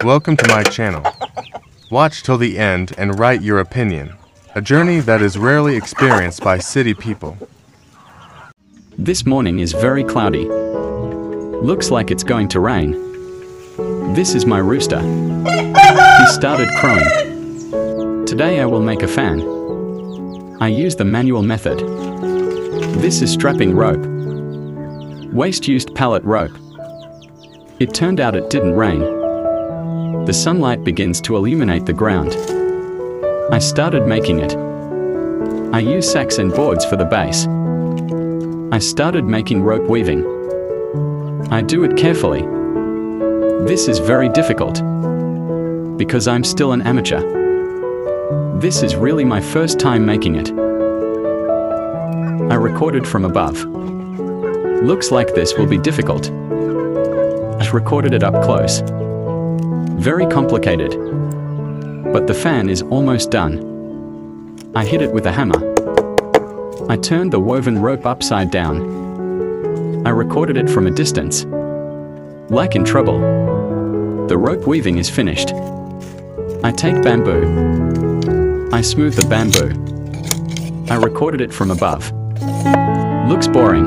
Welcome to my channel. Watch till the end and write your opinion. A journey that is rarely experienced by city people. This morning is very cloudy. Looks like it's going to rain. This is my rooster. He started crowing. Today I will make a fan. I use the manual method. This is strapping rope. Waste used pallet rope. It turned out it didn't rain. The sunlight begins to illuminate the ground. I started making it. I use sacks and boards for the base. I started making rope weaving. I do it carefully. This is very difficult because I'm still an amateur. This is really my first time making it. I recorded from above. Looks like this will be difficult. I recorded it up close. Very complicated. But the fan is almost done. I hit it with a hammer. I turned the woven rope upside down. I recorded it from a distance. Like in trouble. The rope weaving is finished. I take bamboo. I smooth the bamboo. I recorded it from above. Looks boring.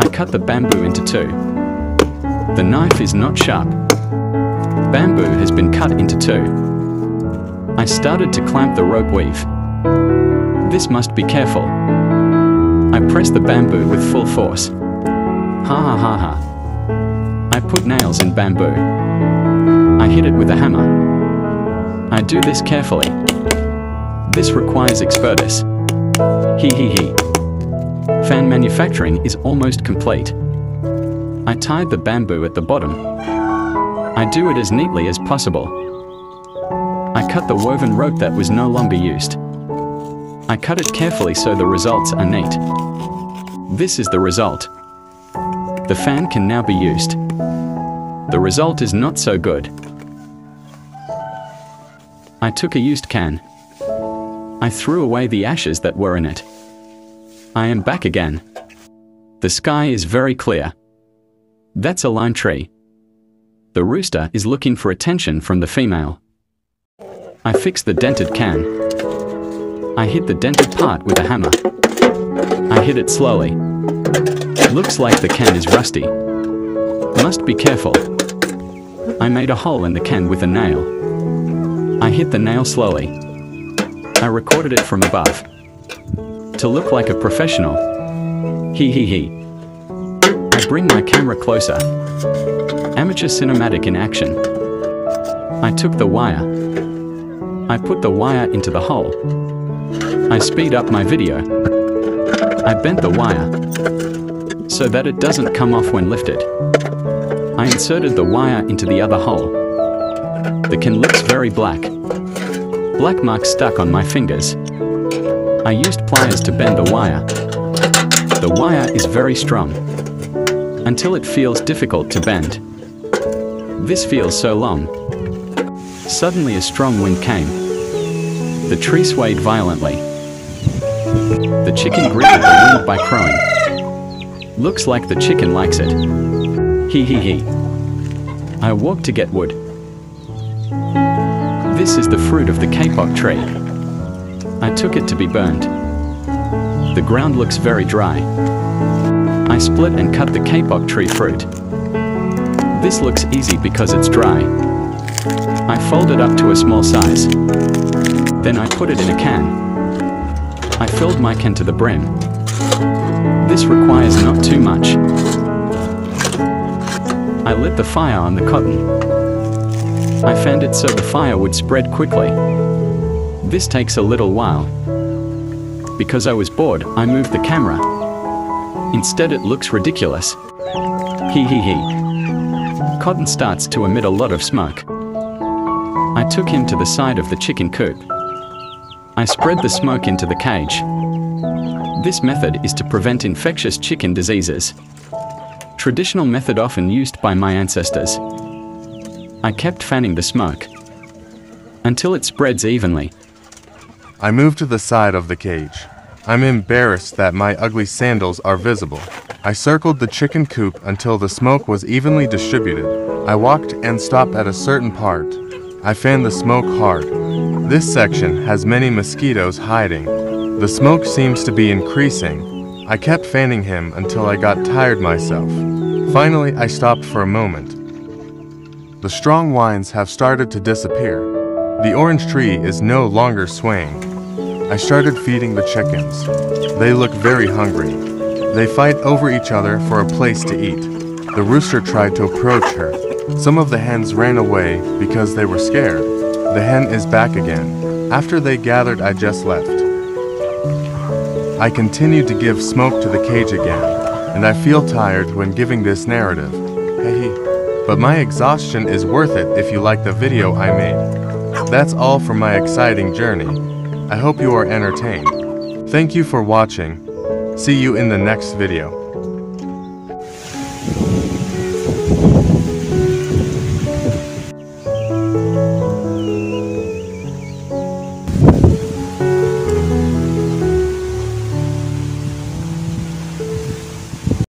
I cut the bamboo into two. The knife is not sharp. Bamboo has been cut into two. I started to clamp the rope weave. This must be careful. I press the bamboo with full force. Ha ha ha ha. I put nails in bamboo. I hit it with a hammer. I do this carefully. This requires expertise. He he he. Fan manufacturing is almost complete. I tied the bamboo at the bottom. I do it as neatly as possible. I cut the woven rope that was no longer used. I cut it carefully so the results are neat. This is the result. The fan can now be used. The result is not so good. I took a used can. I threw away the ashes that were in it. I am back again. The sky is very clear. That's a lime tree. The rooster is looking for attention from the female. I fix the dented can. I hit the dented part with a hammer. I hit it slowly. Looks like the can is rusty. Must be careful. I made a hole in the can with a nail. I hit the nail slowly. I recorded it from above. To look like a professional. He he he. I bring my camera closer. Amateur cinematic in action. I took the wire. I put the wire into the hole. I speed up my video. I bent the wire so that it doesn't come off when lifted. I inserted the wire into the other hole. The can looks very black. Black marks stuck on my fingers. I used pliers to bend the wire. The wire is very strong until it feels difficult to bend. This feels so long. Suddenly a strong wind came. The tree swayed violently. The chicken greeted the wind by crowing. Looks like the chicken likes it. He he he. I walked to get wood. This is the fruit of the kapok tree. I took it to be burned. The ground looks very dry. I split and cut the kapok tree fruit. This looks easy because it's dry. I fold it up to a small size. Then I put it in a can. I filled my can to the brim. This requires not too much. I lit the fire on the cotton. I fanned it so the fire would spread quickly. This takes a little while. Because I was bored, I moved the camera. Instead it looks ridiculous. He he he. Cotton starts to emit a lot of smoke. I took him to the side of the chicken coop. I spread the smoke into the cage. This method is to prevent infectious chicken diseases. Traditional method often used by my ancestors. I kept fanning the smoke until it spreads evenly. I move to the side of the cage. I'm embarrassed that my ugly sandals are visible. I circled the chicken coop until the smoke was evenly distributed. I walked and stopped at a certain part. I fanned the smoke hard. This section has many mosquitoes hiding. The smoke seems to be increasing. I kept fanning him until I got tired myself. Finally, I stopped for a moment. The strong winds have started to disappear. The orange tree is no longer swaying. I started feeding the chickens. They look very hungry. They fight over each other for a place to eat. The rooster tried to approach her. Some of the hens ran away because they were scared. The hen is back again. After they gathered, I just left. I continued to give smoke to the cage again, and I feel tired when giving this narrative. But my exhaustion is worth it if you like the video I made. That's all for my exciting journey. I hope you are entertained. Thank you for watching. See you in the next video.